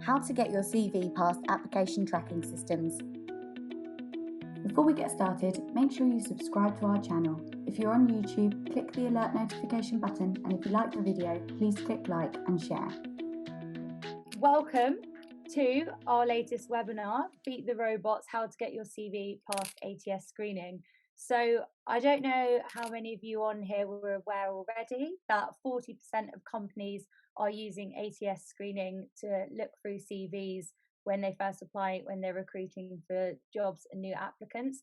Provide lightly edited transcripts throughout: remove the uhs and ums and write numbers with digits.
how to get your CV past application tracking systems. Before we get started, make sure you subscribe to our channel. If you're on YouTube, click the alert notification button, and if you like the video, please click like and share. Welcome to our latest webinar, Beat the Robots, How to Get Your CV Past ATS Screening. So I don't know how many of you on here were aware already that 40% of companies are using ATS screening to look through CVs when they first apply, when they're recruiting for jobs and new applicants.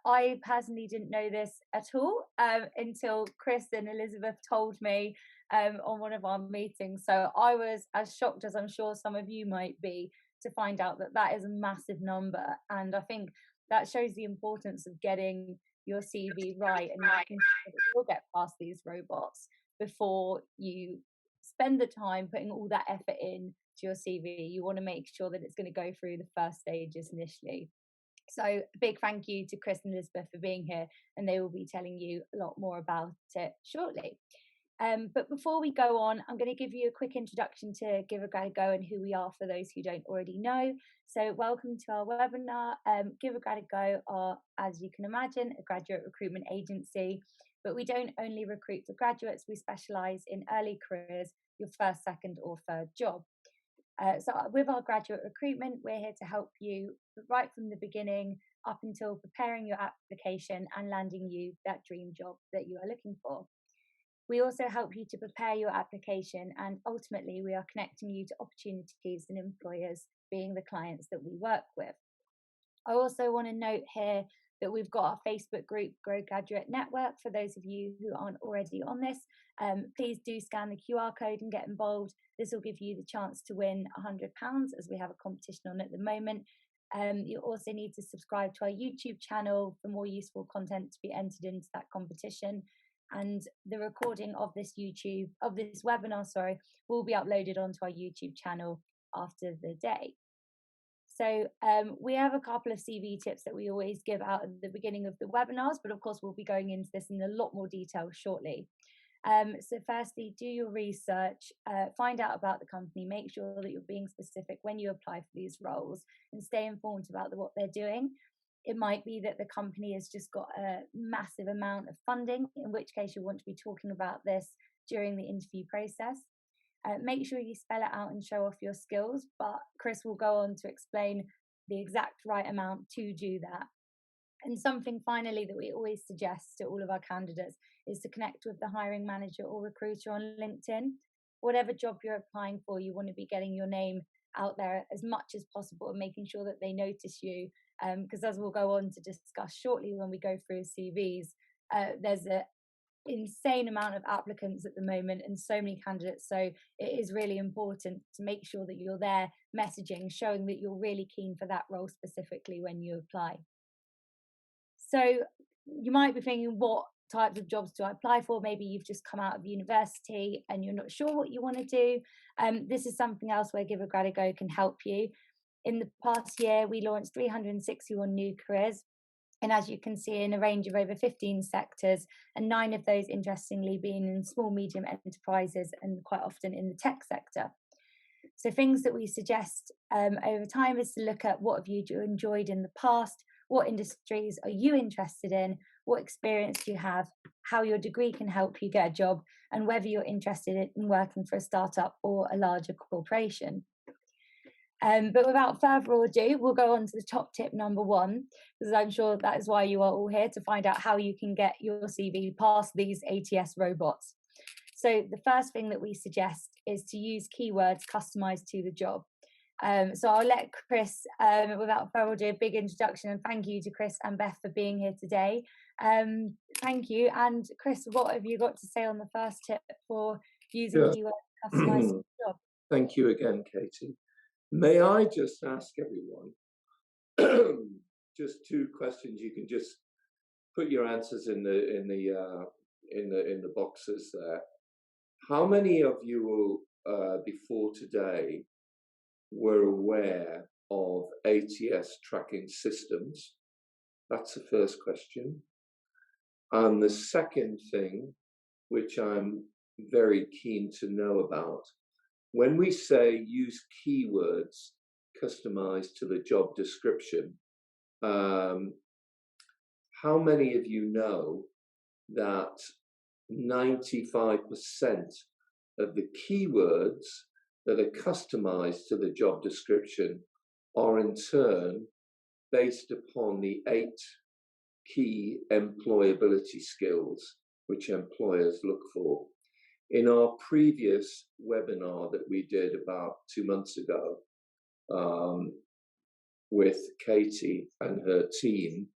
I personally didn't know this at all until Chris and Elizabeth told me on one of our meetings. So I was as shocked as I'm sure some of you might be to find out that that is a massive number. And I think that shows the importance of getting your CV right and making sure that you'll get past these robots before you spend the time putting all that effort in to your CV. You want to make sure that it's going to go through the first stages initially. So a big thank you to Chris and Elizabeth for being here, and they will be telling you a lot more about it shortly. But before we go on, I'm going to give you a quick introduction to Give a Grad a Go and who we are for those who don't already know. So welcome to our webinar. Give a Grad a Go are, as you can imagine, a graduate recruitment agency, but we don't only recruit for graduates, we specialise in early careers, your first, second or third job. So with our graduate recruitment, we're here to help you right from the beginning up until preparing your application and landing you that dream job that you are looking for. We also help you to prepare your application, and ultimately we are connecting you to opportunities and employers being the clients that we work with. I also want to note here that we've got our Facebook group, Grow Graduate Network. For those of you who aren't already on this, please do scan the QR code and get involved. This will give you the chance to win £100 as we have a competition on at the moment. You also need to subscribe to our YouTube channel for more useful content to be entered into that competition. And the recording of this webinar, will be uploaded onto our YouTube channel after the day. So we have a couple of CV tips that we always give out at the beginning of the webinars, but of course we'll be going into this in a lot more detail shortly. So firstly, do your research, find out about the company, make sure that you're being specific when you apply for these roles, and stay informed about what they're doing. It might be that the company has just got a massive amount of funding, in which case you want to be talking about this during the interview process. Make sure you spell it out and show off your skills, but Chris will go on to explain the exact right amount to do that. And something finally that we always suggest to all of our candidates is to connect with the hiring manager or recruiter on LinkedIn. Whatever job you're applying for, you want to be getting your name out there as much as possible and making sure that they notice you. Because as we'll go on to discuss shortly when we go through CVs, there's an insane amount of applicants at the moment and so many candidates. So it is really important to make sure that you're there messaging, showing that you're really keen for that role specifically when you apply. So you might be thinking, what types of jobs do I apply for? Maybe you've just come out of university and you're not sure what you want to do. This is something else where Give a Grad a Go can help you. In the past year, we launched 361 new careers. And as you can see, in a range of over 15 sectors, and 9 of those, interestingly, being in small, medium enterprises and quite often in the tech sector. So things that we suggest over time is to look at what have you enjoyed in the past, what industries are you interested in, what experience do you have, how your degree can help you get a job, and whether you're interested in working for a startup or a larger corporation. But without further ado, we'll go on to the top tip number 1, because I'm sure that is why you are all here, to find out how you can get your CV past these ATS robots. So the first thing that we suggest is to use keywords customized to the job. So I'll let Chris, without further ado, a big introduction, and thank you to Chris and Beth for being here today. Thank you. And Chris, what have you got to say on the first tip for using keywords customized to the job? Thank you again, Katie. May I just ask everyone just 2 questions? You can just put your answers in the boxes there. How many of you before today were aware of ATS tracking systems? That's the first question. And the second thing, which I'm very keen to know about, when we say use keywords customized to the job description, how many of you know that 95% of the keywords that are customized to the job description are in turn based upon the 8 key employability skills which employers look for? In our previous webinar that we did about 2 months ago with Katie and her team,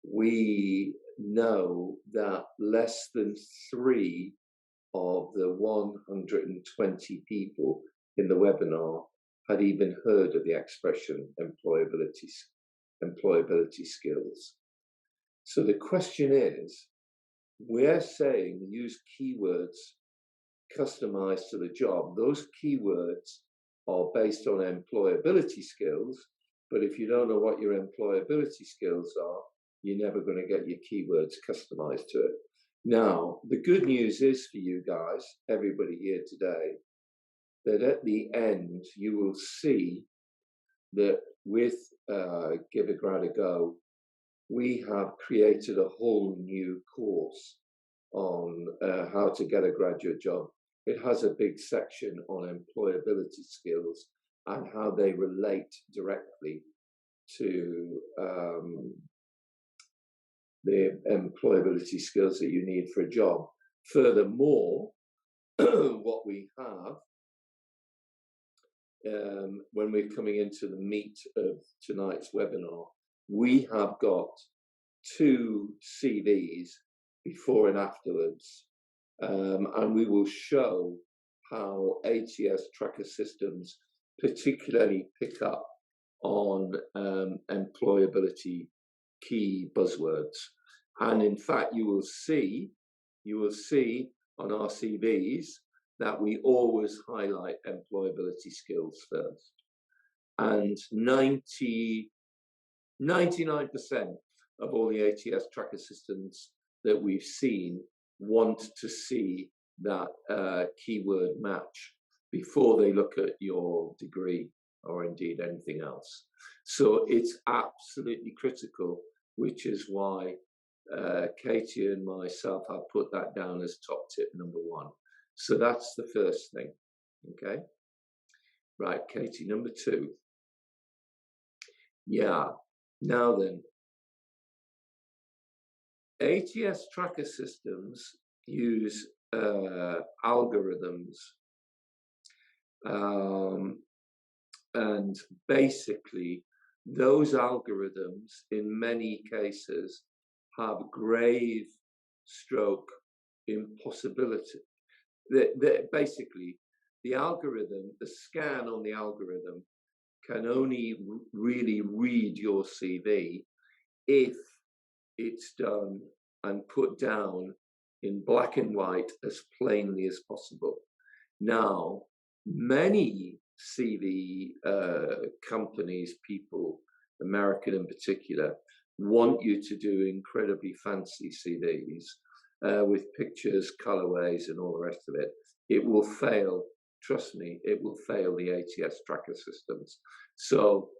we know that less than 3 of the 120 people in the webinar had even heard of the expression employability skills. So the question is, we're saying use keywords customized to the job. Those keywords are based on employability skills, but if you don't know what your employability skills are, you're never going to get your keywords customized to it. Now, the good news is for you guys, everybody here today, that at the end you will see that with Give a Grad a Go, we have created a whole new course on how to get a graduate job. It has a big section on employability skills and how they relate directly to the employability skills that you need for a job. Furthermore, what we have, when we're coming into the meat of tonight's webinar, we have got 2 CVs before and afterwards, and we will show how ATS tracker systems particularly pick up on employability key buzzwords. And in fact, you will see on our CVs that we always highlight employability skills first. And 99% of all the ATS tracker systems that we've seen want to see that keyword match before they look at your degree or indeed anything else. So it's absolutely critical, which is why Katie and myself have put that down as top tip number 1. So that's the first thing, okay? Right, Katie, number 2. Yeah, now then, ATS tracker systems use algorithms, and basically those algorithms in many cases have grave stroke impossibility. Basically, the algorithm, the scan on the algorithm can only really read your CV if it's done and put down in black and white as plainly as possible. Now, many CV companies, people, American in particular, want you to do incredibly fancy CVs with pictures, colorways, and all the rest of it. It will fail, trust me, it will fail the ATS tracker systems. So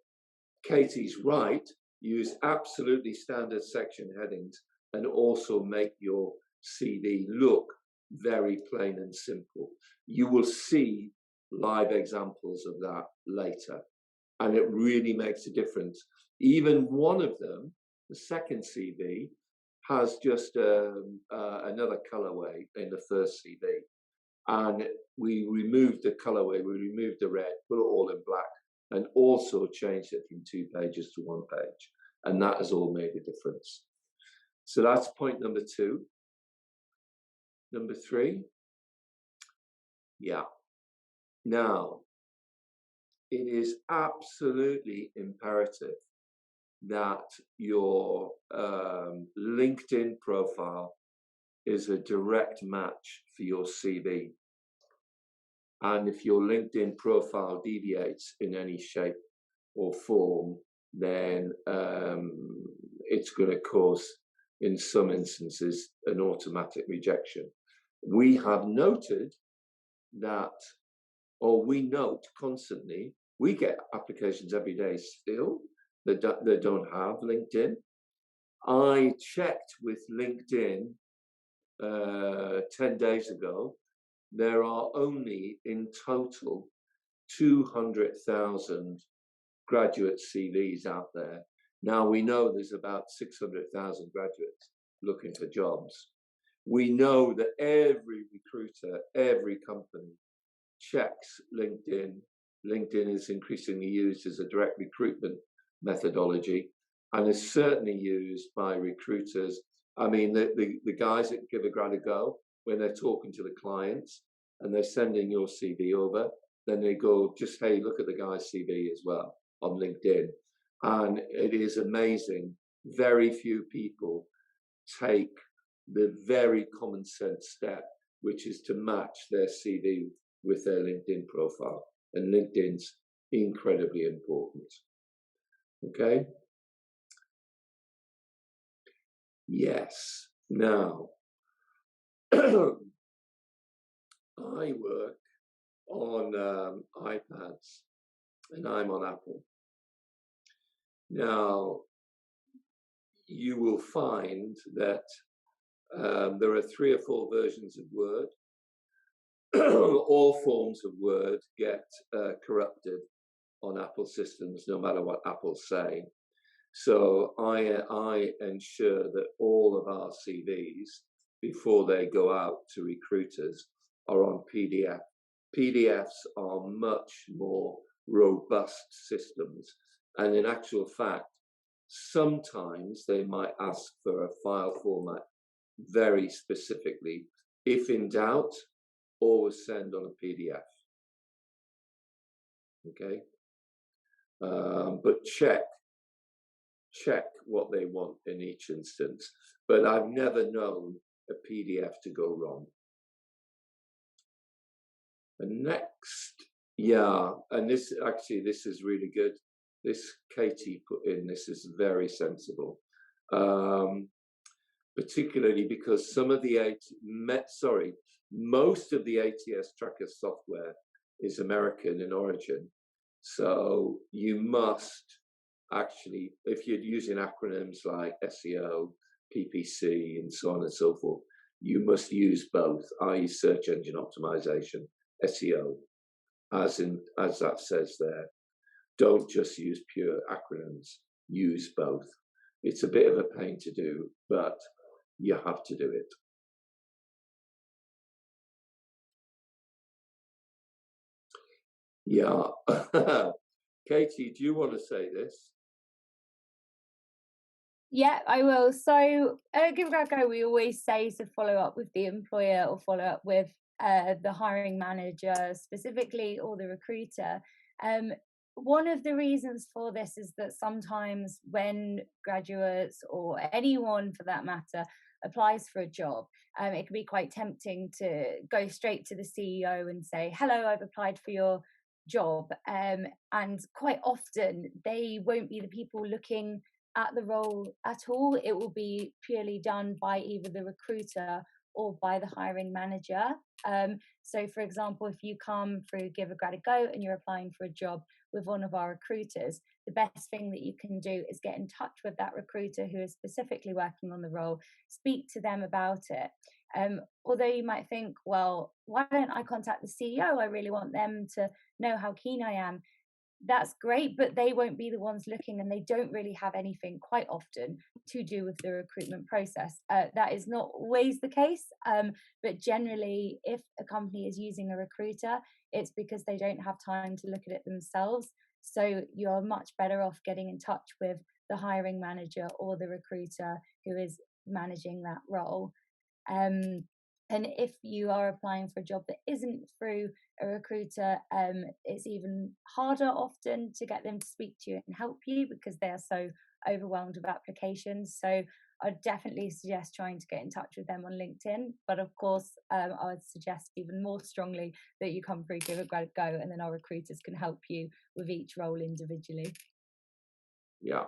Katie's right, use absolutely standard section headings and also make your CV look very plain and simple. You will see live examples of that later, and it really makes a difference. Even one of them, the second CV, has just another colorway in the first CV, and we removed the colorway, we removed the red, put it all in black, and also changed it from 2 pages to 1 page, and that has all made a difference. So that's point number 2. Number 3, yeah. Now, it is absolutely imperative that your LinkedIn profile is a direct match for your CV. And if your LinkedIn profile deviates in any shape or form, then it's going to cause, in some instances, an automatic rejection. We have noted that or we note constantly, we get applications every day still that don't have LinkedIn. I checked with LinkedIn 10 days ago. There are only in total 200,000 graduate CVs out there. Now we know there's about 600,000 graduates looking for jobs. We know that every recruiter, every company checks LinkedIn. LinkedIn is increasingly used as a direct recruitment methodology and is certainly used by recruiters. I mean, the guys that give a grad a go, when they're talking to the clients and they're sending your CV over, then they go, just, hey, look at the guy's CV as well on LinkedIn. And it is amazing. Very few people take the very common sense step, which is to match their CV with their LinkedIn profile. And LinkedIn's incredibly important. Okay? Yes. Now, I work on iPads and I'm on Apple. Now, you will find that there are 3 or 4 versions of Word. All forms of Word get corrupted on Apple systems, no matter what Apple's saying. So I ensure that all of our CVs, before they go out to recruiters, are on PDF. PDFs are much more robust systems. And in actual fact, sometimes they might ask for a file format very specifically. If in doubt, always send on a PDF. Okay? But check what they want in each instance. But I've never known a PDF to go wrong. And next, yeah, and this is really good. This Katie put in, this is very sensible. Particularly because some of the most of the ATS tracker software is American in origin. So you must actually, if you're using acronyms like SEO, PPC, and so on and so forth, you must use both, i.e. search engine optimization, SEO, as that says there. Don't just use pure acronyms, use both. It's a bit of a pain to do, but you have to do it. Yeah. Katie, do you want to say this? Yeah, I will. So Give a Grad Go, we always say to follow up with the employer or follow up with the hiring manager specifically, or the recruiter. One of the reasons for this is that sometimes when graduates, or anyone for that matter, applies for a job, it can be quite tempting to go straight to the CEO and say, hello, I've applied for your job. And quite often they won't be the people looking at the role at all. It will be purely done by either the recruiter or by the hiring manager. So for example, if you come through Give a Grad a Go and you're applying for a job with one of our recruiters, the best thing that you can do is get in touch with that recruiter who is specifically working on the role, speak to them about it. Although you might think, well, why don't I contact the CEO? I really want them to know how keen I am. That's great, but they won't be the ones looking, and they don't really have anything quite often to do with the recruitment process. That is not always the case, but generally if a company is using a recruiter, it's because they don't have time to look at it themselves. So you're much better off getting in touch with the hiring manager or the recruiter who is managing that role. And if you are applying for a job that isn't through a recruiter, it's even harder often to get them to speak to you and help you because they are so overwhelmed with applications. So I'd definitely suggest trying to get in touch with them on LinkedIn. But of course, I would suggest even more strongly that you come through Give a Grad Go, and then our recruiters can help you with each role individually. Yeah.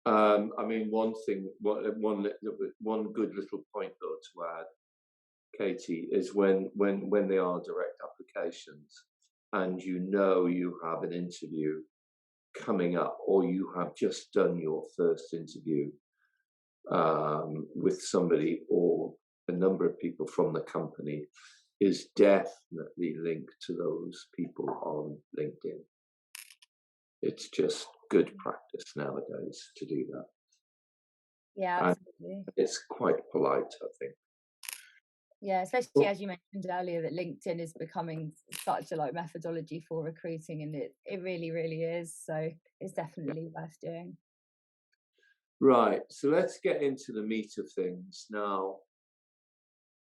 I mean, one good little point though to add, Katie, is when they are direct applications and you have an interview coming up, or you have just done your first interview with somebody or a number of people from the company, is definitely linked to those people on LinkedIn. It's just good practice nowadays to do that. Yeah, absolutely. And it's quite polite, I think. Yeah, especially as you mentioned earlier, that LinkedIn is becoming such a methodology for recruiting, and it really, really is. So it's definitely worth doing. Right. So let's get into the meat of things now.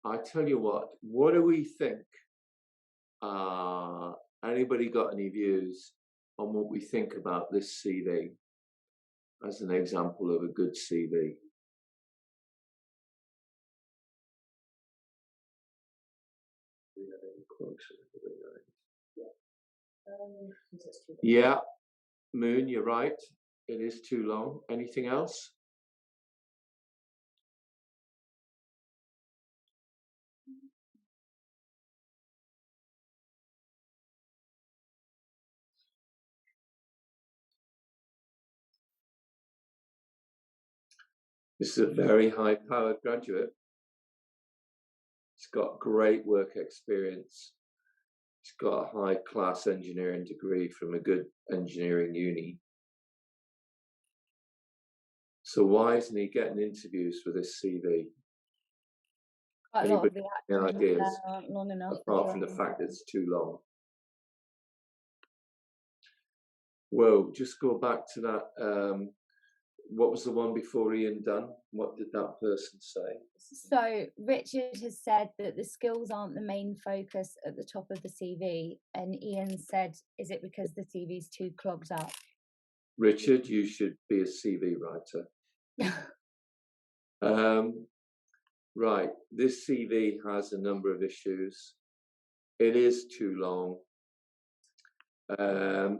I tell you what do we think? Anybody got any views on what we think about this CV as an example of a good CV? Yeah, Moon, you're right. It is too long. Anything else? This is a very high-powered graduate. He's got great work experience. He's got a high-class engineering degree from a good engineering uni. So why isn't he getting interviews for this CV? Quite a lot of the Any ideas, aren't long enough. apart from the fact that it's too long? Well, just go back to that. What was the one before Ian done? What did that person say? So Richard has said that the skills aren't the main focus at the top of the CV, and Ian said, is it because the CV's too clogged up? Richard, you should be a CV writer. Right, this CV has a number of issues. It is too long.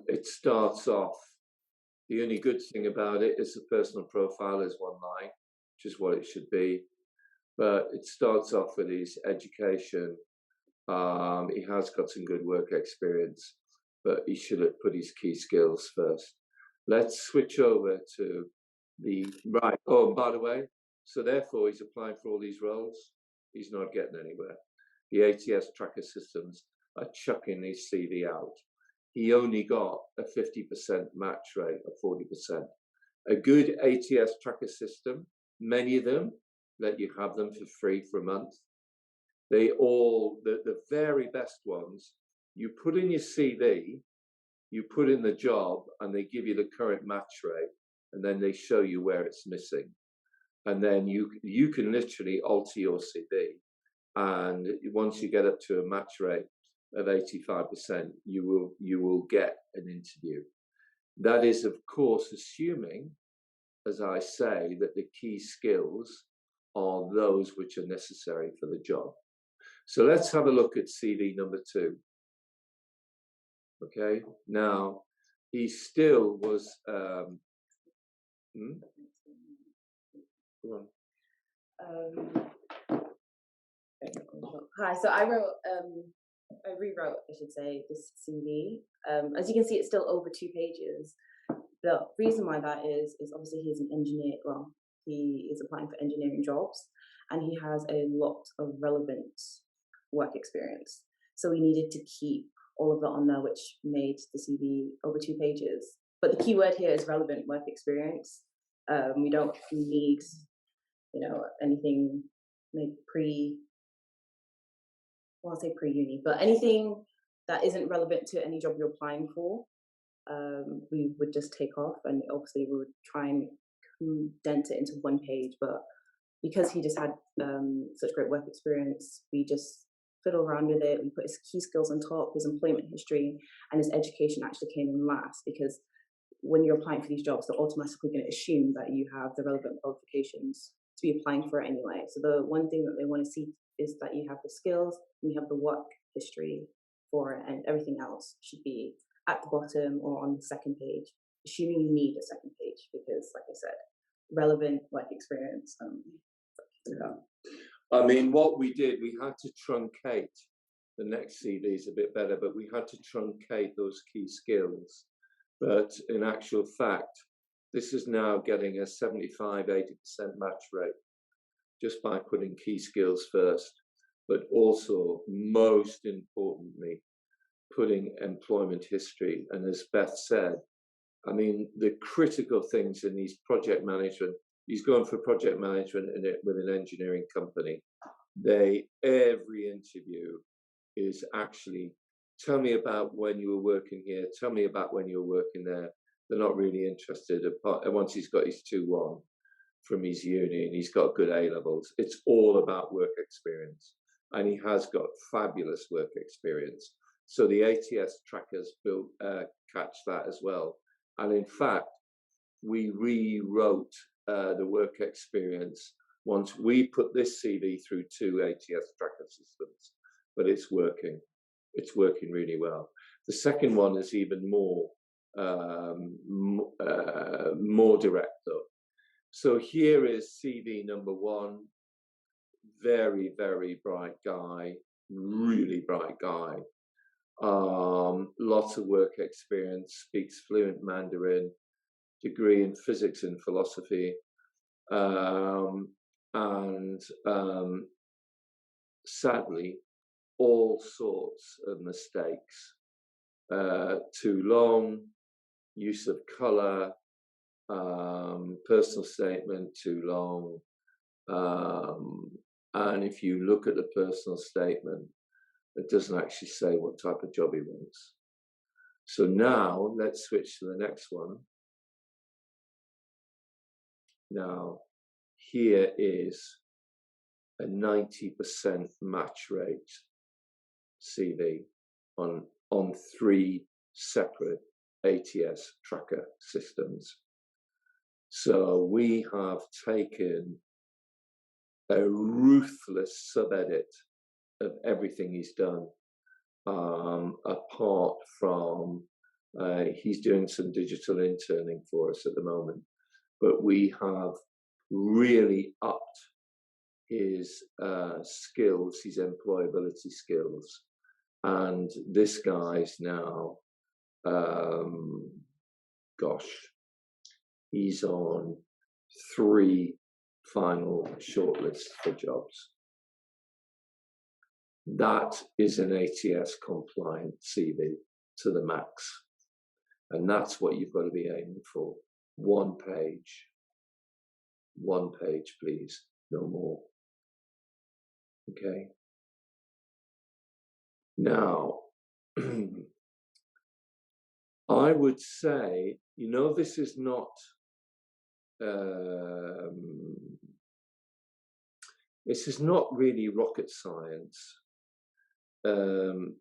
It starts off, the only good thing about it is the personal profile is one line, which is what it should be. But it starts off with his education. He has got some good work experience, but he should have put his key skills first. Let's switch over to the, right, oh, by the way, so therefore he's applying for all these roles. He's not getting anywhere. The ATS Tracker Systems are chucking his CV out. He only got a 50% match rate of 40%. A good ATS tracker system, many of them let you have them for free for a month. They all, the very best ones, you put in your CV, you put in the job, and they give you the current match rate, and then they show you where it's missing. And then you can literally alter your CV, and once you get up to a match rate of 85%, you will get an interview. That is, of course, assuming, as I say, that the key skills are those which are necessary for the job. So let's have a look at CV number 2. Okay, now he still was. Go on. Hi, so I rewrote, I should say, this CV. As you can see, it's still over 2 pages. The reason why that is obviously he's an engineer. Well, he is applying for engineering jobs, and he has a lot of relevant work experience. So we needed to keep all of that on there, which made the CV over 2 pages. But the key word here is relevant work experience. We don't need, anything maybe I'll say pre-uni, but anything that isn't relevant to any job you're applying for, we would just take off, and obviously we would try and condense it into 1 page. But because he just had such great work experience, we just fiddle around with it. We put his key skills on top, his employment history, and his education actually came in last, because when you're applying for these jobs, they're automatically going to assume that you have the relevant qualifications to be applying for it anyway. So the one thing that they want to see is that you have the skills and you have the work history for it, and everything else should be at the bottom or on the 2nd page, assuming you need a 2nd page, because like I said, relevant work experience. I mean, what we did, we had to truncate. The next CV is a bit better, but we had to truncate those key skills. But in actual fact, this is now getting a 75-80% match rate just by putting key skills first, but also, most importantly, putting employment history. And as Beth said, I mean, the critical things in these project management, he's going for project management with an engineering company. Every interview is actually, tell me about when you were working here, tell me about when you were working there. They're not really interested. Once he's got his 2-1 from his uni and he's got good A-levels, it's all about work experience. And he has got fabulous work experience. So the ATS trackers catch that as well. And in fact, we rewrote the work experience once we put this CV through 2 ATS tracker systems, but it's working. It's working really well. The second one is even more direct though. So here is CV number 1. Very, very bright guy, really bright guy. Lots of work experience, speaks fluent Mandarin, degree in physics and philosophy, and sadly, all sorts of mistakes. Too long, use of color, personal statement too long. And if you look at the personal statement, it doesn't actually say what type of job he wants. So now let's switch to the next one. Now, here is a 90% match rate CV on 3 separate ATS tracker systems. So we have taken a ruthless sub-edit of everything he's done, apart from he's doing some digital interning for us at the moment, but we have really upped his skills, his employability skills, and this guy's now, he's on 3 final shortlists for jobs. That is an ATS compliant CV to the max. And that's what you've got to be aiming for. 1 page. 1 page, please. No more. Okay. Now, I would say, you know, this is not really rocket science. The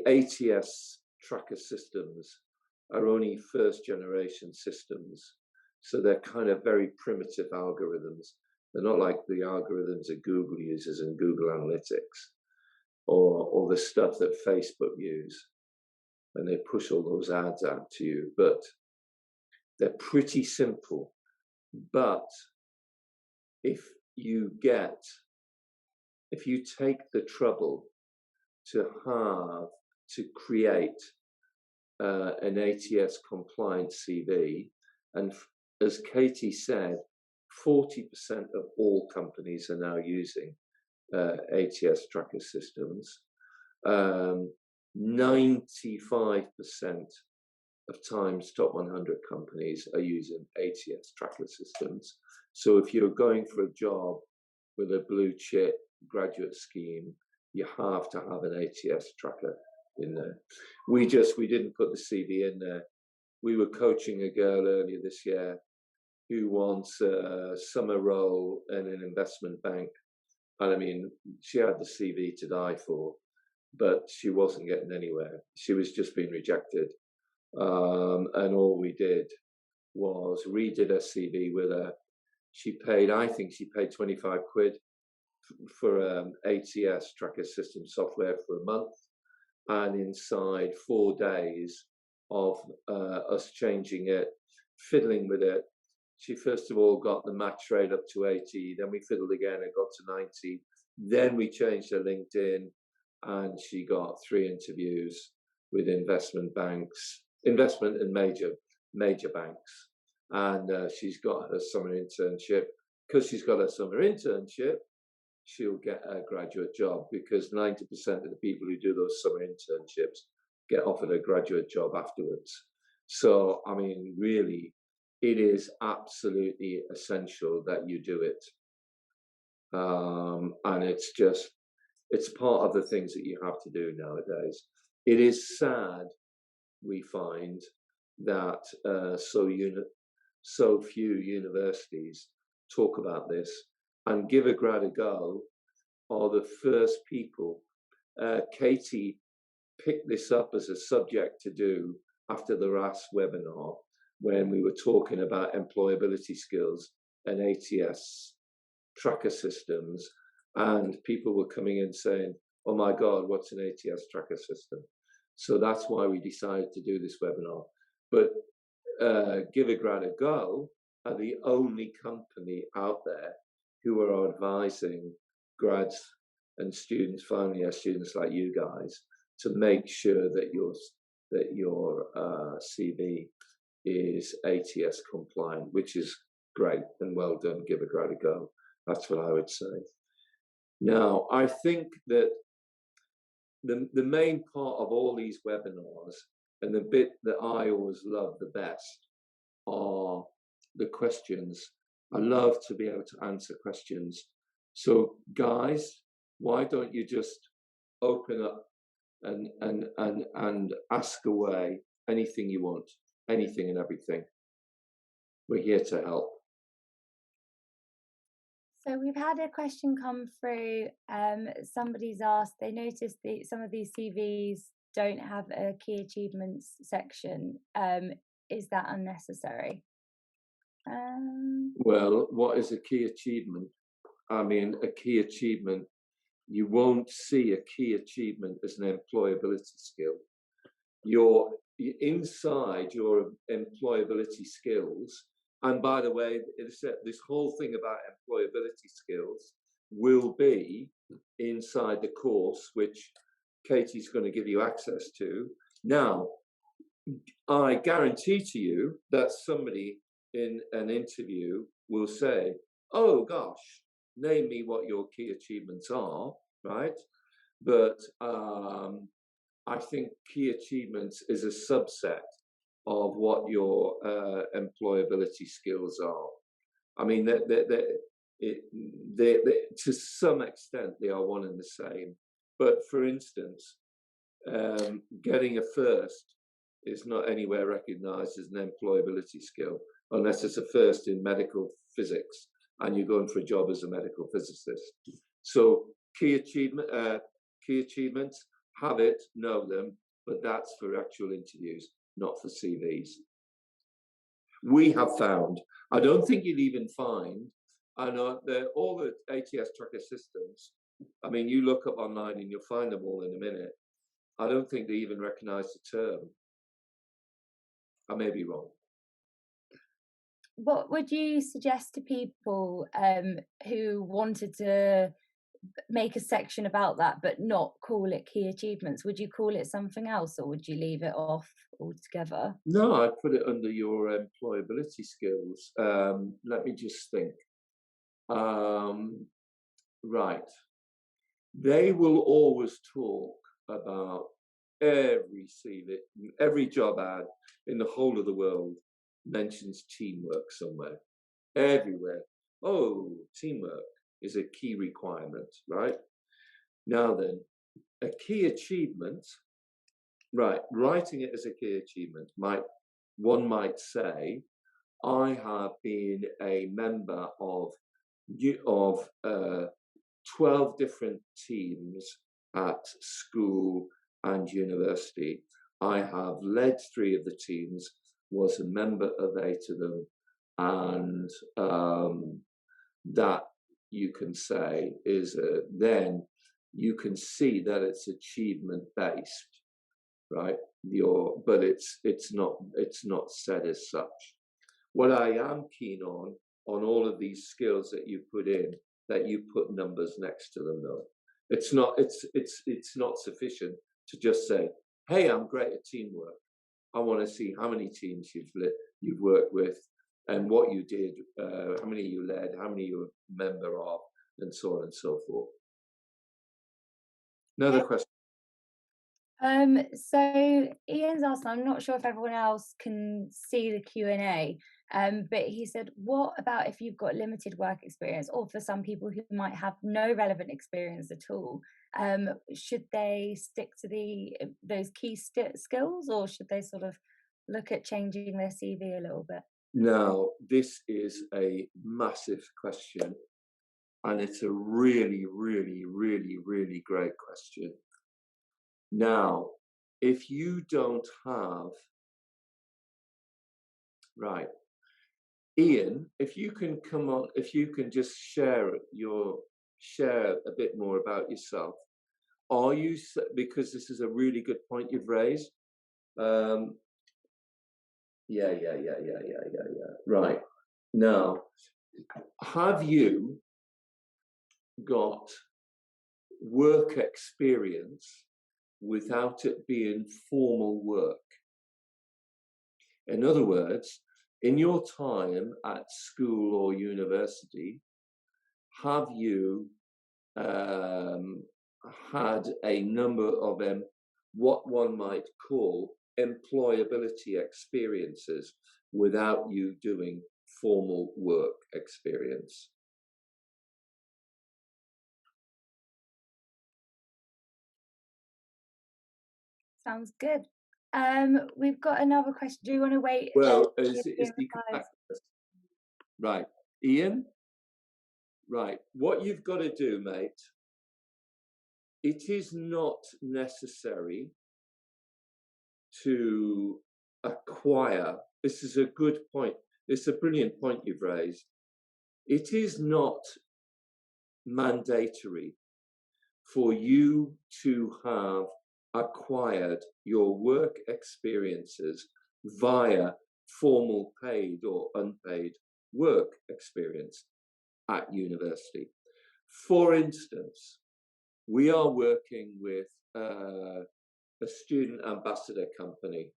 ATS tracker systems are only 1st generation systems, so they're kind of very primitive algorithms. They're not like the algorithms that Google uses in Google Analytics, or the stuff that Facebook use, and they push all those ads out to you. But they're pretty simple. But if you take the trouble to create an ATS compliant CV, and as Katie said, 40% of all companies are now using ATS tracker systems. 95% of times top 100 companies are using ATS tracker systems. So if you're going for a job with a blue chip graduate scheme, you have to have an ATS tracker in there. We didn't put the CV in there. We were coaching a girl earlier this year who wants a summer role in an investment bank. And I mean, she had the CV to die for, but she wasn't getting anywhere. She was just being rejected. And all we did was redid her CV with her. I think she paid 25 quid for ATS tracker system software for a month. And inside 4 days of us changing it, fiddling with it, she first of all got the match rate up to 80, then we fiddled again and got to 90. Then we changed her LinkedIn and she got 3 interviews with investment and major banks. And she's got her summer internship. Because she's got her summer internship, she'll get a graduate job, because 90% of the people who do those summer internships get offered a graduate job afterwards. So, I mean, really, it is absolutely essential that you do it. And it's part of the things that you have to do nowadays. It is sad, we find, that so few universities talk about this, and Give a Grad a Go are the first people. Katie picked this up as a subject to do after the last webinar, when we were talking about employability skills and ATS tracker systems, and people were coming in saying, oh my God, what's an ATS tracker system? So that's why we decided to do this webinar. But Give a Grad a Go are the only company out there who are advising grads and students, final year students like you guys, to make sure that your CV is ATS compliant, which is great and well done. Give a Grad a Go. That's what I would say. Now, I think that the main part of all these webinars, and the bit that I always love the best, are the questions. I love to be able to answer questions. So guys, why don't you just open up and ask away anything you want, anything and everything. We're here to help. So we've had a question come through. Somebody's asked, they noticed that some of these CVs don't have a key achievements section. Is that unnecessary? Well, what is a key achievement? I mean, a key achievement, you won't see a key achievement as an employability skill. You're inside your employability skills. And by the way, this whole thing about employability skills will be inside the course, which Katie's going to give you access to. Now, I guarantee to you that somebody in an interview will say, oh gosh, name me what your key achievements are, right? But I think key achievements is a subset of what your employability skills are. I mean, to some extent, they are one and the same. But for instance, getting a first is not anywhere recognized as an employability skill, unless it's a first in medical physics and you're going for a job as a medical physicist. So key achievements, have it, know them, but that's for actual interviews, not for CVs. We have found, I don't think you'll even find, I know all the ATS tracker systems, I mean, you look up online and you'll find them all in a minute. I don't think they even recognize the term. I may be wrong. What would you suggest to people who wanted to make a section about that but not call it key achievements? Would you call it something else, or would you leave it off altogether? No, I'd put it under your employability skills. Let me just think. Right. They will always talk about every CV, every job ad in the whole of the world mentions teamwork somewhere, everywhere. Oh, teamwork is a key requirement, right? Now then, a key achievement, right, writing it as a key achievement, one might say, I have been a member of 12 different teams at school and university. I have led 3 of the teams, was a member of 8 of them, and that you can say is then you can see that it's achievement based, right? But it's not said as such. What I am keen on all of these skills that you put in, that you put numbers next to them though. It's not sufficient to just say, hey, I'm great at teamwork. I want to see how many teams you've worked with and what you did, how many you led, how many you were a member of, and so on and so forth. Another question. So Ian's asked, I'm not sure if everyone else can see the Q&A, but he said, what about if you've got limited work experience, or for some people who might have no relevant experience at all? Should they stick to those key skills, or should they sort of look at changing their CV a little bit? Now, this is a massive question, and it's a really, really, really, really great question. Now, if you don't have, right, Ian, if you can come on, if you can just share a bit more about yourself. Are you, because this is a really good point you've raised. Yeah. Right. Now, have you got work experience without it being formal work? In other words, in your time at school or university, have you had a number of what one might call employability experiences without you doing formal work experience? Sounds good. We've got another question. Do you want to wait? Well, right, Ian. Right, what you've got to do, mate. It is not necessary to acquire. This is a good point. It's a brilliant point you've raised. It is not mandatory for you to have acquired your work experiences via formal paid or unpaid work experience at university. For instance, we are working with a student ambassador company.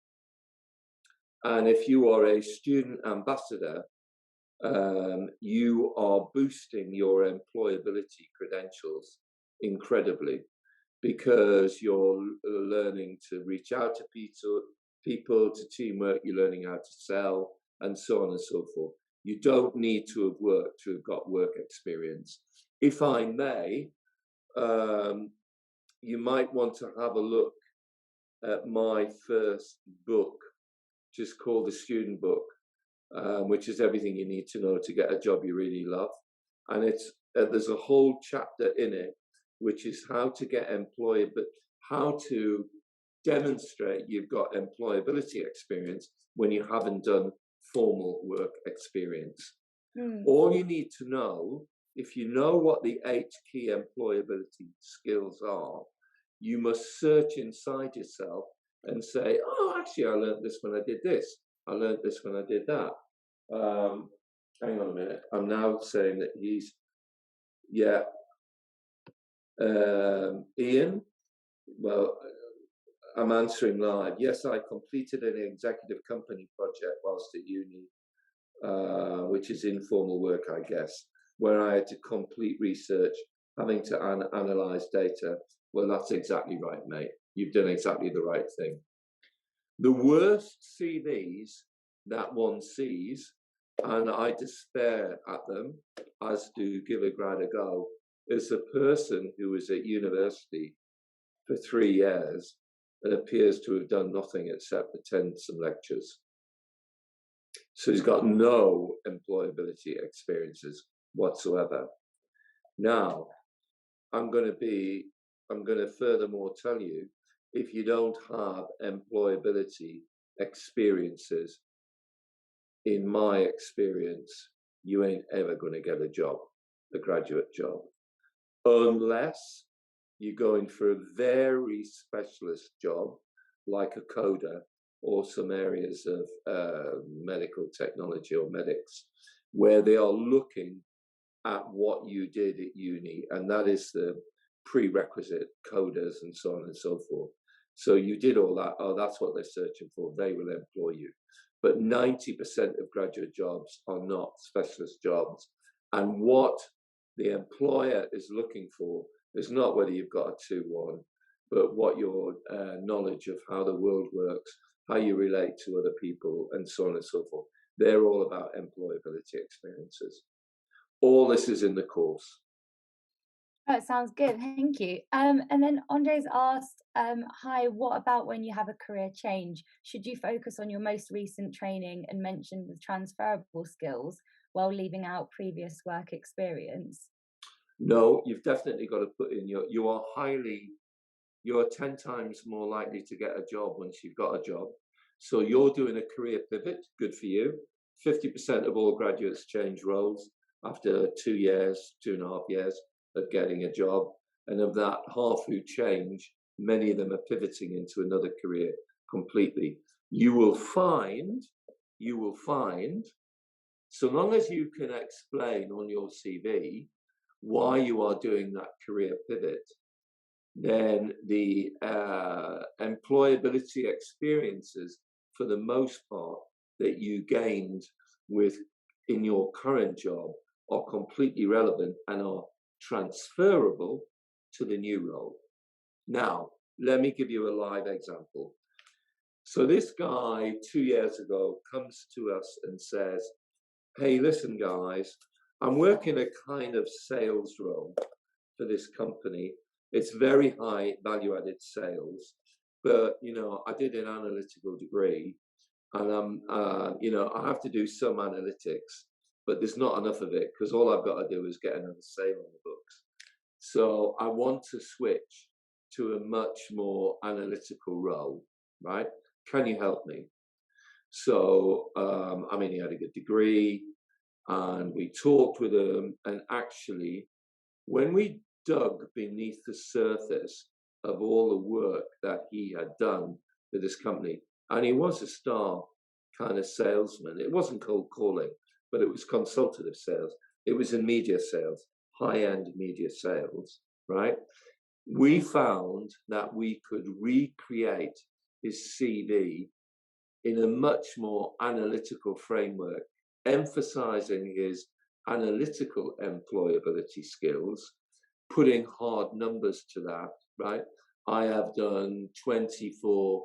And if you are a student ambassador, you are boosting your employability credentials incredibly, because you're learning to reach out to people, to teamwork, you're learning how to sell, and so on and so forth. You don't need to have worked to have got work experience. If I may, you might want to have a look at my first book, which is called The Student Book, which is everything you need to know to get a job you really love. And it's there's a whole chapter in it, which is how to get employed, but how to demonstrate you've got employability experience when you haven't done formal work experience. All you need to know, if you know what the 8 key employability skills are, you must search inside yourself and say, oh, actually, I learned this when I did this. I learned this when I did that. Hang on a minute. I'm now saying that he's, yeah. Ian, well, I'm answering live. Yes, I completed an executive company project whilst at uni, which is informal work, I guess, where I had to complete research, having to analyze data. Well, that's exactly right, mate. You've done exactly the right thing. The worst CVs that one sees, and I despair at them, as do give a grad a go, is a person who was at university for 3 years and appears to have done nothing except attend some lectures. So he's got no employability experiences whatsoever. Now, I'm going to furthermore tell you, if you don't have employability experiences, in my experience, you ain't ever going to get a job, a graduate job, unless you're going for a very specialist job, like a coder, or some areas of medical technology or medics, where they are looking at what you did at uni, and that is the prerequisite coders and so on and so forth. So you did all that, oh, that's what they're searching for, they will employ you. But 90% of graduate jobs are not specialist jobs. And what the employer is looking for is not whether you've got a 2-1, but what your knowledge of how the world works, how you relate to other people, and so on and so forth. They're all about employability experiences. All this is in the course. That sounds good, thank you. And then Andre's asked, hi, what about when you have a career change? Should you focus on your most recent training and mention the transferable skills while leaving out previous work experience? No, you've definitely got to put in you're 10 times more likely to get a job once you've got a job. So you're doing a career pivot, good for you. 50% of all graduates change roles after 2 years, 2.5 years of getting a job. And of that half who change, many of them are pivoting into another career completely. You will find, so long as you can explain on your CV why you are doing that career pivot, then the employability experiences, for the most part, that you gained in your current job are completely relevant and are transferable to the new role. Now, let me give you a live example. So this guy 2 years ago comes to us and says, hey, listen, guys, I'm working a kind of sales role for this company. It's very high value-added sales, but, I did an analytical degree, and I have to do some analytics, but there's not enough of it because all I've got to do is get another sale on the books. So I want to switch to a much more analytical role, right? Can you help me? So, he had a good degree, and we talked with him, and actually, when we dug beneath the surface of all the work that he had done for this company, and he was a star kind of salesman. It wasn't cold calling, but it was consultative sales. It was in media sales, high-end media sales, right? We found that we could recreate his CV in a much more analytical framework, emphasizing his analytical employability skills, putting hard numbers to that, right? I have done 24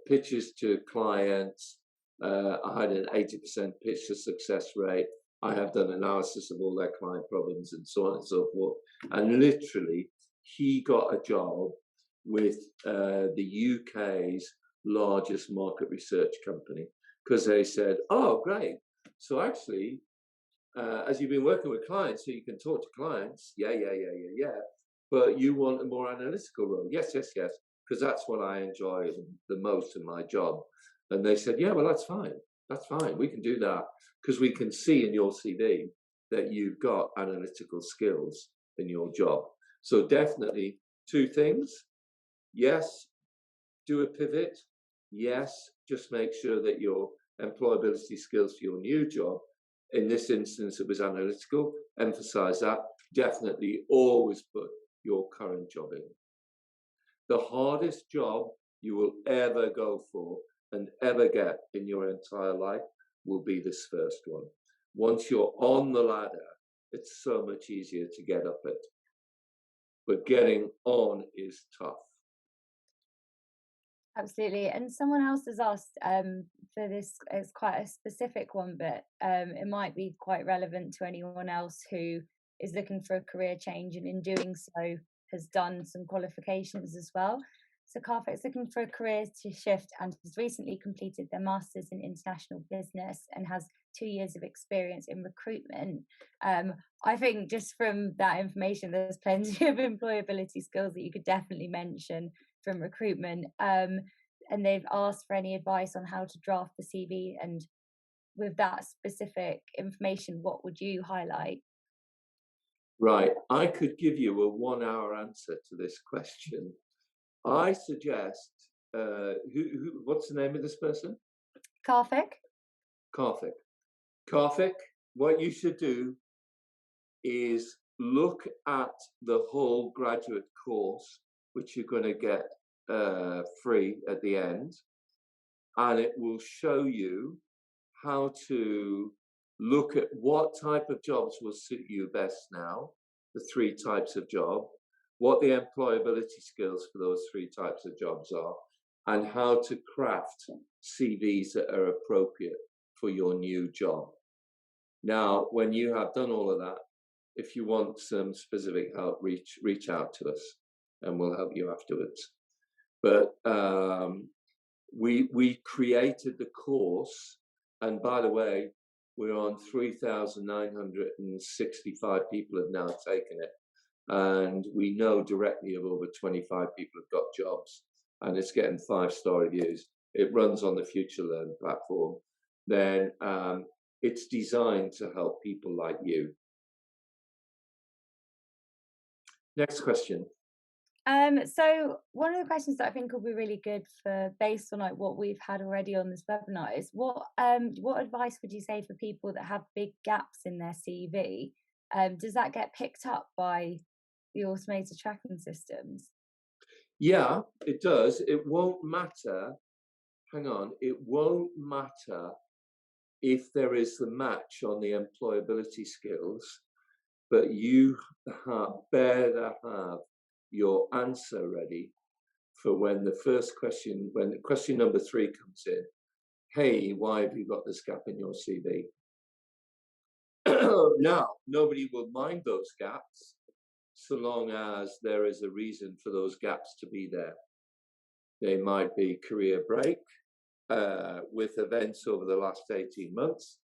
pitches to clients. I had an 80% pitch to success rate. I have done analysis of all their client problems and so on and so forth. And literally, he got a job with the UK's largest market research company, because they said, oh, great. So actually, as you've been working with clients, so you can talk to clients, yeah. But you want a more analytical role. Yes, because that's what I enjoy the most in my job. And they said, yeah, well, that's fine. We can do that, because we can see in your CV that you've got analytical skills in your job. So definitely 2 things. Yes, do a pivot. Yes, just make sure that your employability skills for your new job, in this instance, it was analytical, emphasize that. Definitely always put your current job in. The hardest job you will ever go for and ever get in your entire life will be this first one. Once you're on the ladder, it's so much easier to get up it. But getting on is tough. Absolutely. And someone else has asked for this, it's quite a specific one, but it might be quite relevant to anyone else who is looking for a career change, and in doing so has done some qualifications as well. So Carfa is looking for a career to shift and has recently completed their Masters in International Business and has 2 years of experience in recruitment. I think just from that information, there's plenty of employability skills that you could definitely mention from recruitment. And they've asked for any advice on how to draft the CV. And with that specific information, what would you highlight? Right. I could give you a 1-hour answer to this question. I suggest what's the name of this person? Karthik? Karthik, what you should do is look at the whole graduate course, which you're going to get free at the end, and it will show you how to look at what type of jobs will suit you best now, the 3 types of job, what the employability skills for those 3 types of jobs are, and how to craft CVs that are appropriate for your new job. Now, when you have done all of that, if you want some specific help, reach out to us and we'll help you afterwards. But we created the course, and by the way, we're on 3,965 people have now taken it, and we know directly of over 25 people have got jobs, and it's getting 5-star reviews. It runs on the Future Learn platform. Then it's designed to help people like you. Next question. So one of the questions that I think will be really good for, based on like what we've had already on this webinar, is what advice would you say for people that have big gaps in their CV? Does that get picked up by the automated tracking systems? Yeah, it does. It won't matter. Hang on. It won't matter if there is the match on the employability skills, but you better have your answer ready for when the first question, when question number 3 comes in. Hey, why have you got this gap in your CV? Now, nobody will mind those gaps so long as there is a reason for those gaps to be there. They might be career break with events over the last 18 months.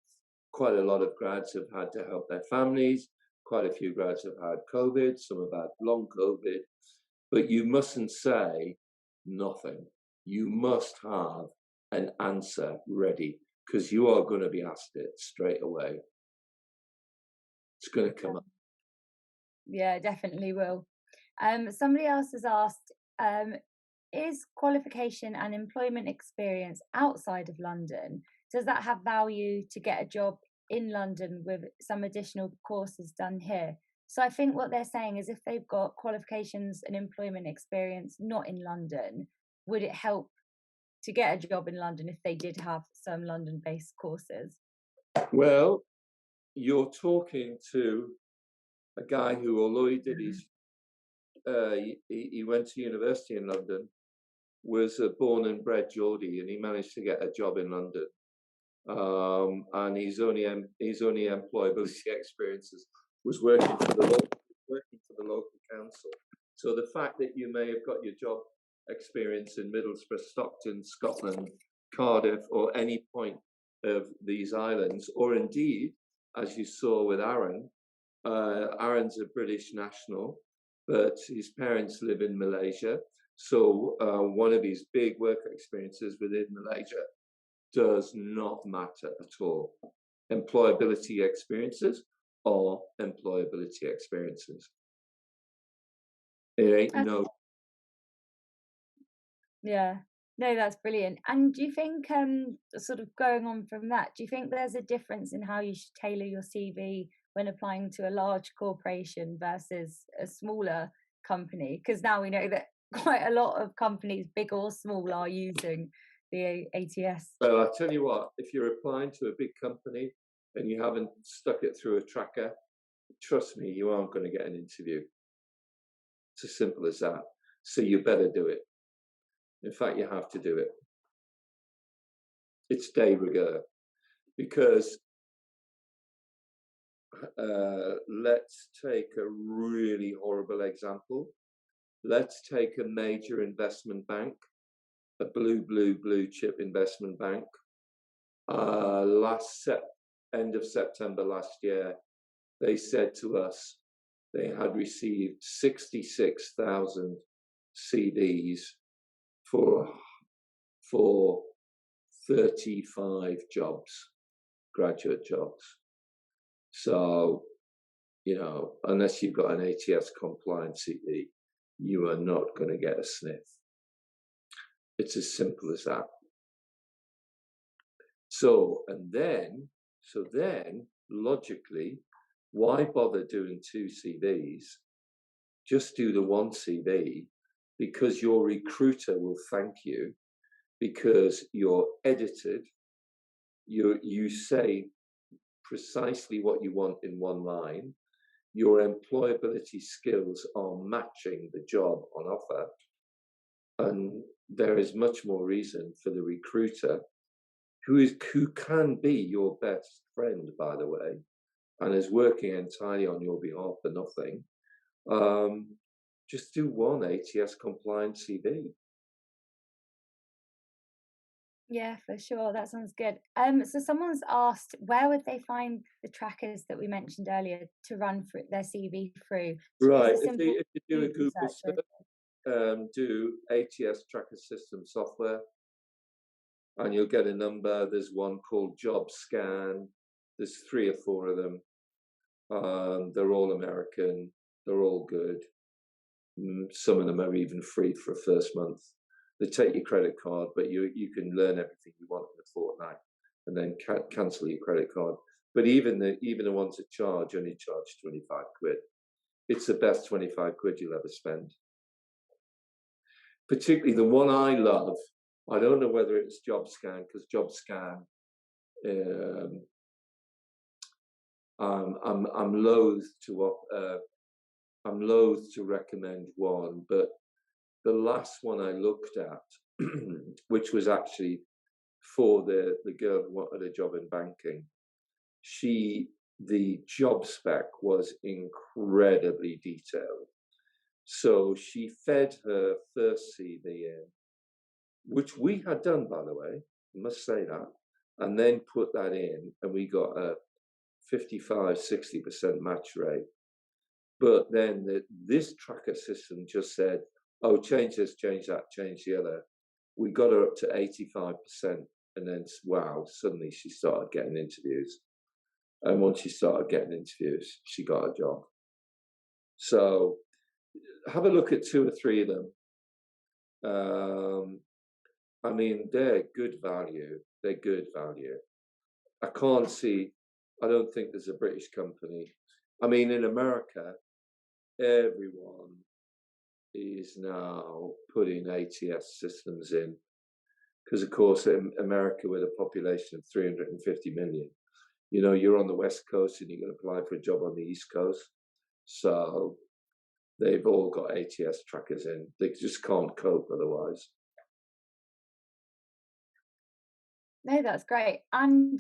Quite a lot of grads have had to help their families. Quite a few grads have had COVID. Some have had long COVID. But you mustn't say nothing. You must have an answer ready, because you are going to be asked it straight away. It's going to come up. Yeah, definitely will. Somebody else has asked, is qualification and employment experience outside of London, does that have value to get a job in London with some additional courses done here? So I think what they're saying is if they've got qualifications and employment experience not in London, would it help to get a job in London if they did have some London-based courses? Well, you're talking to a guy who, although he did his, he went to university in London, was a born and bred Geordie, and he managed to get a job in London. And his only employability experiences was working for the local council. So the fact that you may have got your job experience in Middlesbrough, Stockton, Scotland, Cardiff, or any point of these islands, or indeed, as you saw with Aaron, Aaron's a British national, but his parents live in Malaysia. So one of his big work experiences within Malaysia does not matter at all. Employability experiences are employability experiences. It ain't no. Yeah, no, that's brilliant. And do you think, sort of going on from that, do you think there's a difference in how you should tailor your CV when applying to a large corporation versus a smaller company? Because now we know that quite a lot of companies, big or small, are using the ATS. Well, I'll tell you what, if you're applying to a big company and you haven't stuck it through a tracker, trust me, you aren't going to get an interview. It's as simple as that. So you better do it. In fact, you have to do it. It's de rigueur. Because let's take a really horrible example. Let's take a major investment bank, a blue chip investment bank. End of September last year, they said to us they had received 66,000 CVs for 35 jobs, graduate jobs. So, you know, unless you've got an ATS compliant CV, you are not going to get a sniff. It's as simple as that. So then logically, why bother doing 2 CVs? Just do the 1 CV, because your recruiter will thank you, because you're edited, you say precisely what you want in 1 line, your employability skills are matching the job on offer, and there is much more reason for the recruiter, who can be your best friend, by the way, and is working entirely on your behalf for nothing. Just do 1 ATS compliant CV. Yeah, for sure. That sounds good. So someone's asked, where would they find the trackers that we mentioned earlier to run for their CV through? Right. Is it If simple you do a Google search? search, do ATS Tracker System Software, and you'll get a number. There's one called Job Scan. There's 3 or 4 of them. They're all American. They're all good. Some of them are even free for a first month. They take your credit card, but you can learn everything you want in a fortnight, and then cancel your credit card. But even the ones that only charge 25 quid. It's the best 25 quid you'll ever spend. Particularly the one I love. I don't know whether it's Job Scan, because Job Scan, I'm loath to recommend one, but the last one I looked at, which was actually for the girl who wanted a job in banking, the job spec was incredibly detailed. So she fed her first CV in, which we had done, by the way, I must say that, and then put that in, and we got a 55-60% match rate. But then this tracker system just said, oh, change this, change that, change the other. We got her up to 85%, and then, wow, suddenly she started getting interviews. And once she started getting interviews, she got a job. So have a look at 2 or 3 of them. I mean, they're good value. They're good value. I don't think there's a British company. I mean, in America, everyone is now putting ATS systems in, because of course in America, with a population of 350 million, you're on the West Coast and you can apply for a job on the East Coast, so they've all got ATS trackers in. They just can't cope otherwise. No, that's great. And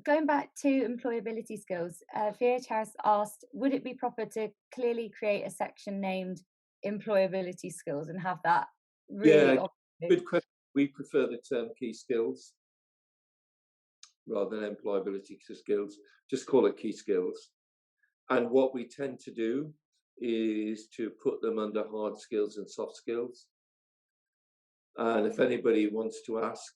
going back to employability skills, Fiat has asked, would it be proper to clearly create a section named employability skills and have that really obvious? Good question. We prefer the term key skills rather than employability skills. Just call it key skills. And what we tend to do is to put them under hard skills and soft skills. And if anybody wants to ask,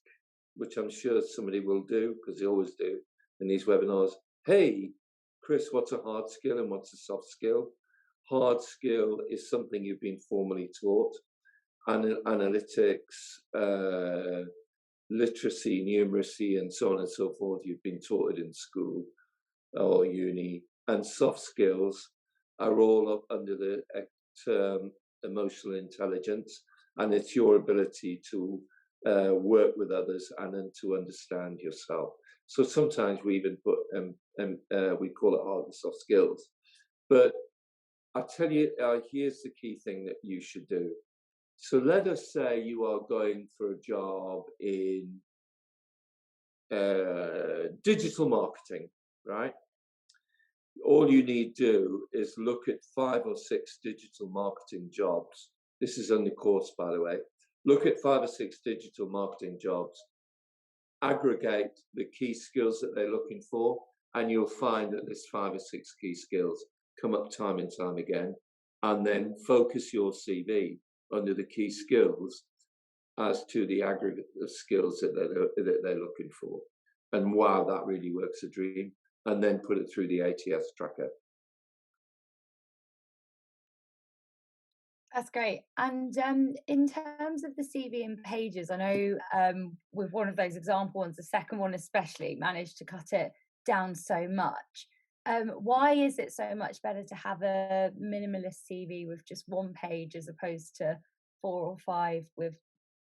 which I'm sure somebody will do, because they always do in these webinars, hey, Chris, what's a hard skill and what's a soft skill? Hard skill is something you've been formally taught. Analytics, literacy, numeracy, and so on and so forth, you've been taught it in school or uni. And soft skills are all up under the term emotional intelligence, and it's your ability to work with others and then to understand yourself. So sometimes we even put, we call it hard and soft skills. But I tell you, here's the key thing that you should do. So let us say you are going for a job in digital marketing, right? All you need to do is look at 5 or 6 digital marketing jobs. This is on the course, by the way. Look at 5 or 6 digital marketing jobs, aggregate the key skills that they're looking for, and you'll find that there's 5 or 6 key skills come up time and time again, and then focus your CV under the key skills as to the aggregate of skills that they're looking for. And wow, that really works a dream. And then put it through the ATS tracker. That's great. And in terms of the CV and pages, I know with one of those example ones, the second one especially, managed to cut it down so much. Why is it so much better to have a minimalist CV with just one page as opposed to 4 or 5 with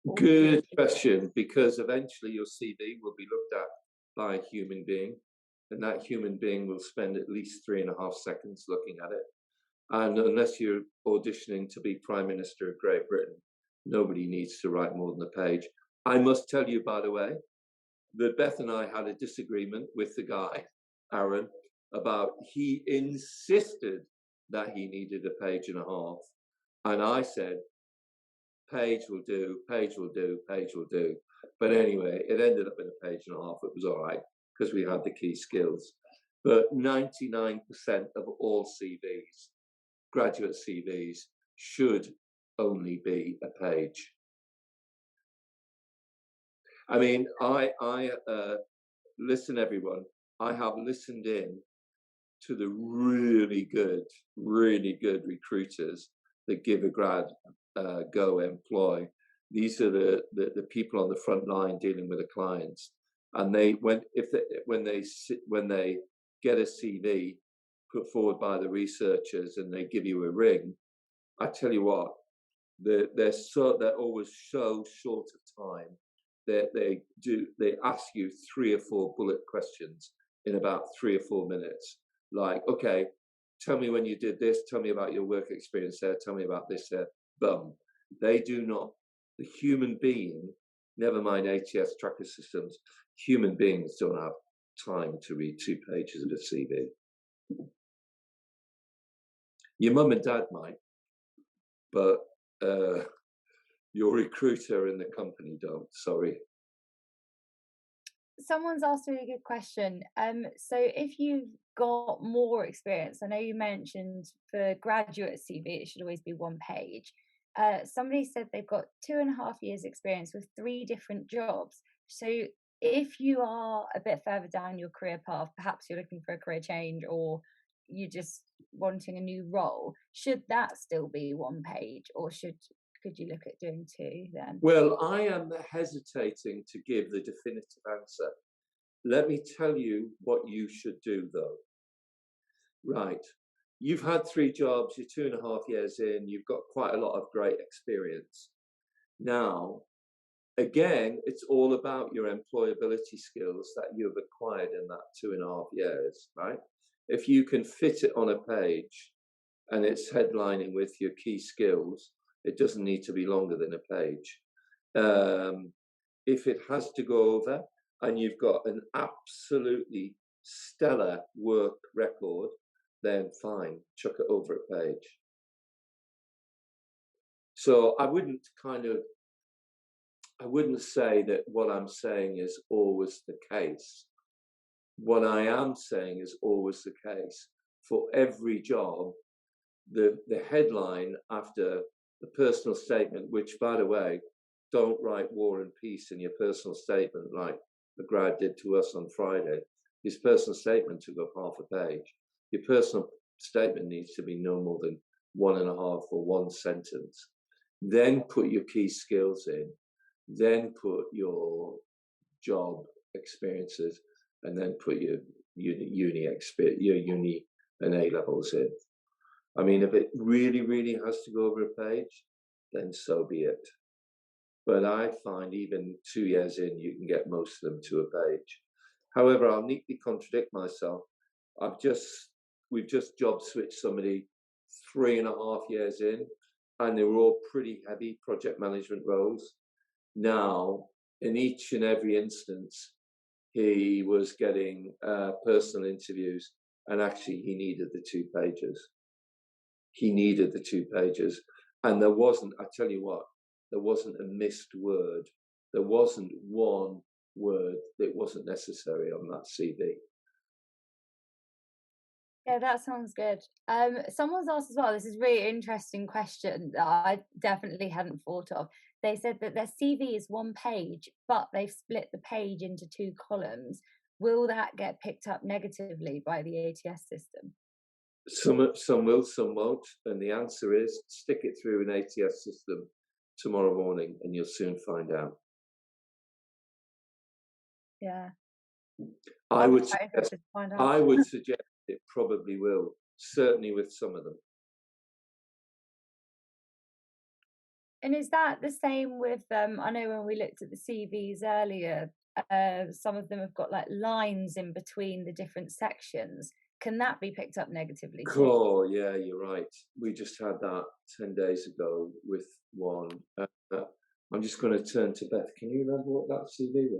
all the Good pages? question, because eventually your CV will be looked at by a human being, and that human being will spend at least 3.5 seconds looking at it. And unless you're auditioning to be Prime Minister of Great Britain, nobody needs to write more than a page. I must tell you, by the way, that Beth and I had a disagreement with the guy, Aaron, about he insisted that he needed a page and a half. And I said, page will do, page will do, page will do. But anyway, it ended up in a page and a half. It was all right because we had the key skills. But 99% of all CVs, graduate CVs, should only be a page. I mean, listen, everyone, I have listened in to the really good recruiters that give a grad go employ. These are the people on the front line dealing with the clients, and when they get a CV put forward by the researchers and they give you a ring, I tell you what, they're always so short of time that they ask you 3 or 4 bullet questions in about 3 or 4 minutes. Like, okay, tell me when you did this, tell me about your work experience there, tell me about this there. Boom. They do not, the human being, never mind ATS tracker systems, human beings don't have time to read 2 pages of a CV. Your mum and dad might, but your recruiter in the company don't, sorry. Someone's asked a really good question. So if you've got more experience, I know you mentioned for graduate CV, it should always be 1 page. Somebody said they've got 2.5 years experience with 3 different jobs. So if you are a bit further down your career path, perhaps you're looking for a career change or you're just wanting a new role, should that still be 1 page, or could you look at doing 2 then? Well, I am hesitating to give the definitive answer. Let me tell you what you should do, though. Right. You've had 3 jobs, you're 2.5 years in, you've got quite a lot of great experience. Now, again, it's all about your employability skills that you've acquired in that 2.5 years, right? If you can fit it on a page and it's headlining with your key skills, it doesn't need to be longer than a page. If it has to go over and you've got an absolutely stellar work record, then fine, chuck it over a page. So I wouldn't say that what I'm saying is always the case. What I am saying is always the case. For every job, the headline after the personal statement, which, by the way, don't write war and peace in your personal statement like the grad did to us on Friday. His personal statement took up half a page. Your personal statement needs to be no more than 1.5 or 1 sentence. Then put your key skills in, then put your job experiences, and then put your uni and A levels in. I mean, if it really has to go over a page, then so be it. But I find even 2 years in, you can get most of them to a page. However, I'll neatly contradict myself. We've just job switched somebody 3.5 years in, and they were all pretty heavy project management roles. Now, in each and every instance, he was getting personal interviews, and actually he needed the 2 pages. He needed the 2 pages. And there wasn't, I tell you what, there wasn't a missed word. There wasn't 1 word that wasn't necessary on that CV. Yeah, that sounds good. Someone's asked as well, this is a really interesting question that I definitely hadn't thought of. They said that their CV is 1 page, but they've split the page into 2 columns. Will that get picked up negatively by the ATS system? Some will, some won't, and the answer is stick it through an ATS system tomorrow morning, and you'll soon find out. Yeah. I would suggest it probably will, certainly with some of them. And is that the same with I know when we looked at the CVs earlier, some of them have got like lines in between the different sections. Can that be picked up negatively too? Oh, yeah, you're right. We just had that 10 days ago with one. I'm just going to turn to Beth. Can you remember what that CV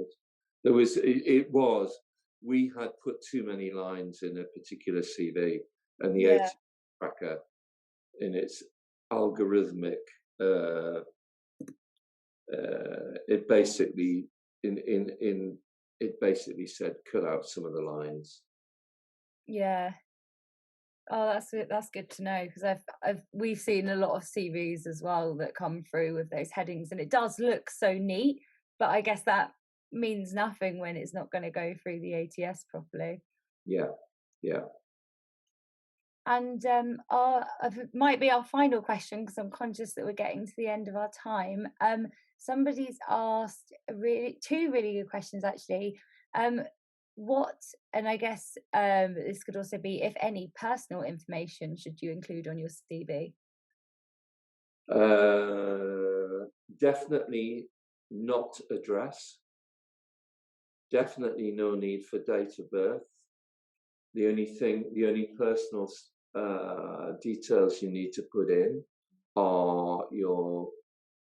was? We had put too many lines in a particular CV, and the ATS tracker in its algorithmic, it basically said cut out some of the lines. Yeah. Oh, that's good to know, because we've seen a lot of CVs as well that come through with those headings, and it does look so neat, but I guess that means nothing when it's not going to go through the ATS properly. Yeah. And it might be our final question, because I'm conscious that we're getting to the end of our time. Somebody's asked two really good questions actually. What, and I guess this could also be, if any, personal information should you include on your CV? Definitely not address. Definitely no need for date of birth. The only personal details you need to put in are your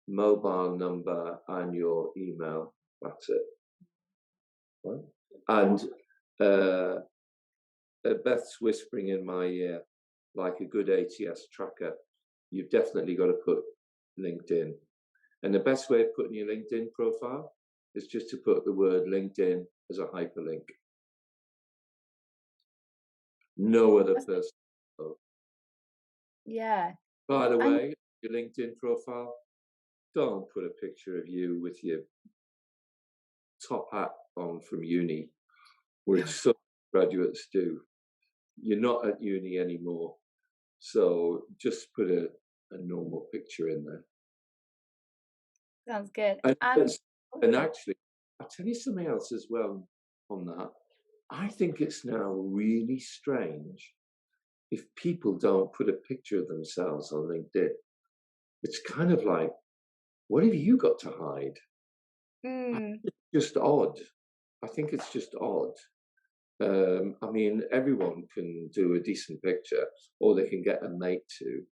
mobile number and your email. That's it. Right? And Beth's whispering in my ear, like a good ATS tracker, you've definitely got to put LinkedIn. And the best way of putting your LinkedIn profile is just to put the word LinkedIn as a hyperlink. No other person. Yeah. By the way, your LinkedIn profile, don't put a picture of you with your top hat on from uni, which some graduates do. You're not at uni anymore, so just put a normal picture in there. Sounds good. And actually, I'll tell you something else as well on that. I think it's now really strange if people don't put a picture of themselves on LinkedIn. It's kind of like, what have you got to hide? It's just odd. I think it's just odd. I mean, everyone can do a decent picture, or they can get a mate to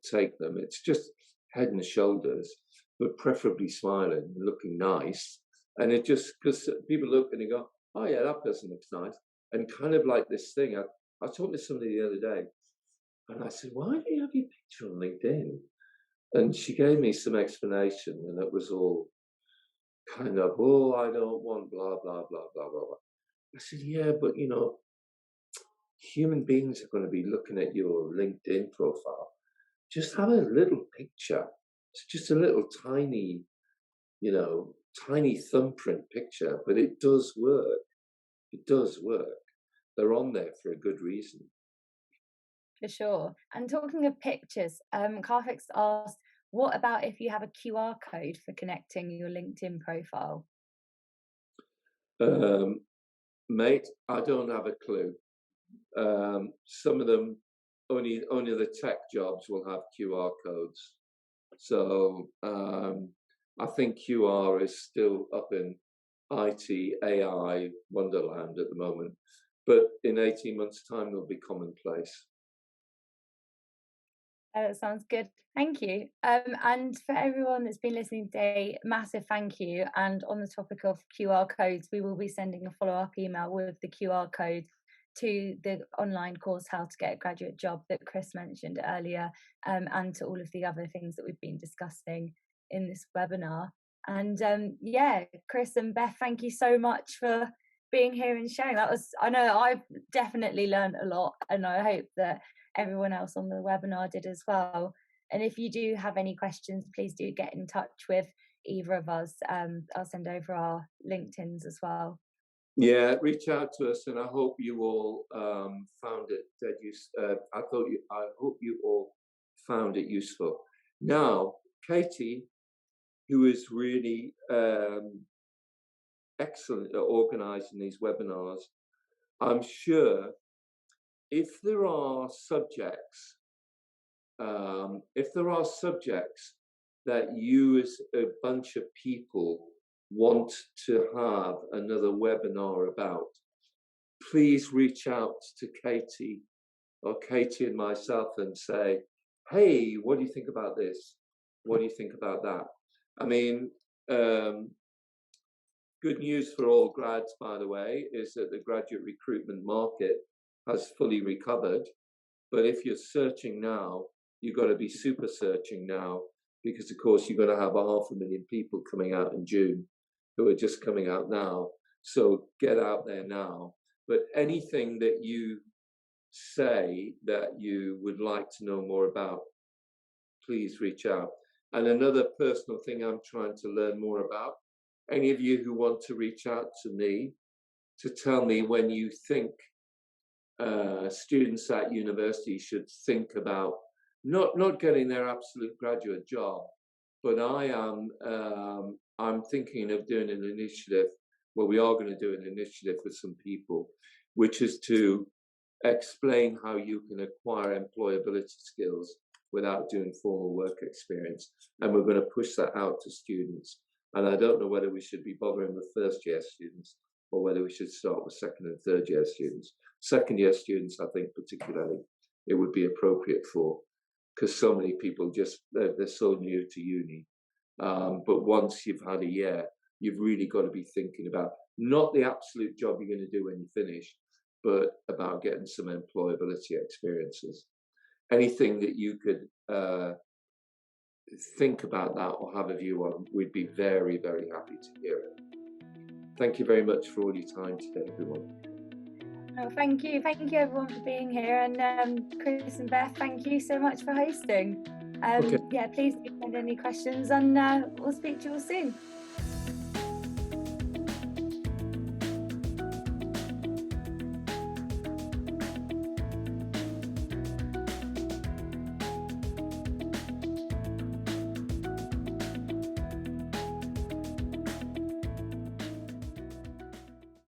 take them. It's just head and shoulders, but preferably smiling, looking nice. And it just, because people look and they go, oh yeah, that person looks nice. And kind of like this thing, I talked to somebody the other day, and I said, why do you have your picture on LinkedIn? And she gave me some explanation, and it was all kind of, oh, I don't want blah, blah, blah, blah, blah, blah. I said, yeah, but you know, human beings are going to be looking at your LinkedIn profile. Just have a little picture. It's just a little tiny, tiny thumbprint picture, but it does work. It does work. They're on there for a good reason. For sure. And talking of pictures, Carfix asked, what about if you have a QR code for connecting your LinkedIn profile? Mate, I don't have a clue. Some of them, only the tech jobs will have QR codes. So I think QR is still up in IT, AI wonderland at the moment. But in 18 months' time, they'll be commonplace. That sounds good. Thank you. And for everyone that's been listening today, massive thank you. And on the topic of QR codes, we will be sending a follow-up email with the QR code to the online course, How to Get a Graduate Job, that Chris mentioned earlier, and to all of the other things that we've been discussing in this webinar. And Chris and Beth, thank you so much for being here and sharing. I know I've definitely learned a lot, and I hope that everyone else on the webinar did as well. And if you do have any questions, please do get in touch with either of us. I'll send over our LinkedIns as well. Yeah, reach out to us, and I hope you all found it dead use. I hope you all found it useful. Now, Katie, who is really excellent at organising these webinars, I'm sure if there are subjects that you as a bunch of people want to have another webinar about, please reach out to Katie and myself and say, hey, what do you think about this? What do you think about that? I mean, good news for all grads, by the way, is that the graduate recruitment market has fully recovered. But if you're searching now, you've got to be super searching now, because of course you're going to have 500,000 people coming out in June who are just coming out now. So get out there now. But anything that you say that you would like to know more about, please reach out. And another personal thing I'm trying to learn more about, any of you who want to reach out to me to tell me when you think students at university should think about not getting their absolute graduate job, but I'm thinking of doing an initiative. Well, we are going to do an initiative with some people, which is to explain how you can acquire employability skills without doing formal work experience, and we're going to push that out to students. And I don't know whether we should be bothering with first-year students or whether we should start with second and third-year students. Second-year students, I think particularly, it would be appropriate for, because so many people they're so new to uni. But once you've had a year, you've really got to be thinking about not the absolute job you're going to do when you finish, but about getting some employability experiences. Anything that you could think about that or have a view on, we'd be very, very happy to hear it. Thank you very much for all your time today, everyone. Oh, thank you everyone for being here, and Chris and Beth, thank you so much for hosting. Okay. Yeah, please send any questions, and we'll speak to you all soon.